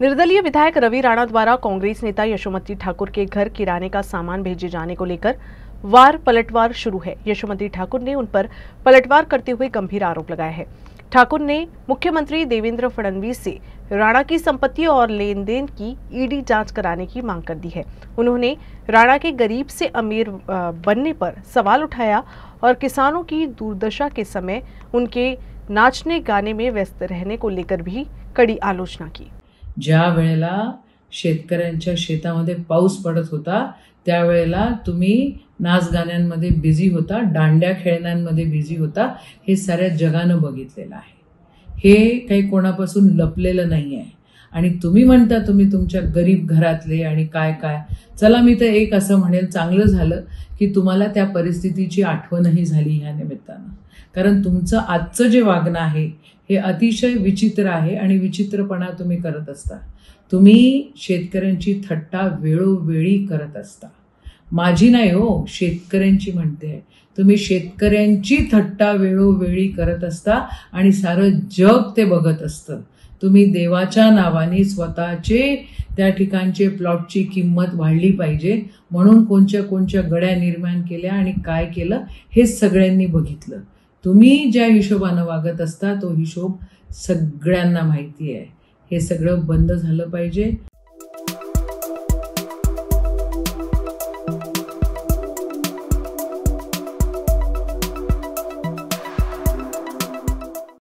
निर्दलीय विधायक रवि राणा द्वारा कांग्रेस नेता यशोमती ठाकुर के घर किराने का सामान भेजे जाने को लेकर वार पलटवार शुरू है। यशोमती ठाकुर ने उन पर पलटवार करते हुए गंभीर आरोप लगाया है। ठाकुर ने मुख्यमंत्री देवेंद्र फडणवीस से राणा की संपत्ति और लेन देन की ईडी जांच कराने की मांग कर दी है। उन्होंने राणा के गरीब से अमीर बनने पर सवाल उठाया और किसानों की दुर्दशा के समय उनके नाचने गाने में व्यस्त रहने को लेकर भी कड़ी आलोचना की। ज्या वेळेला शेतकऱ्यांच्या शेतामध्ये पाऊस पडत होता त्यावेळेला तुम्ही नाच गाण्यांमध्ये बिझी होता, दांड्या खेळण्यांमध्ये बिझी होता, हे साऱ्या जगानं बघितलेलं आहे। हे काही कोणापासून लपलेलं नाही आहे। आणि तुम्ही म्हणता तुम्ही तुमच्या गरीब घरातले आणि काय काय, चला मी तर एक असं म्हणेल, चांगलं झालं की तुम्हाला त्या परिस्थितीची आठवणही झाली ह्या निमित्तानं। कारण तुमचं आजचं जे वागणं आहे हे अतिशय विचित्र आहे आणि विचित्रपणा तुम्ही करत असता। तुम्ही शेतकऱ्यांची थट्टा वेळोवेळी करत असता। माझी नाही हो, शेतकऱ्यांची म्हणते। तुम्ही शेतकऱ्यांची थट्टा वेळोवेळी करत असता आणि सारं जग ते बघत असतं। तुम्ही देवाच्या नावाने स्वतःचे त्या ठिकाणचे प्लॉटची किंमत वाढली पाहिजे म्हणून कोणच्या गड्या निर्माण केल्या आणि काय केलं हे सगळ्यांनी बघितलं। तुम्ही ज्या हिशोबानं वागत असता तो हिशोब सगळ्यांना माहिती आहे। हे सगळं बंद झालं पाहिजे।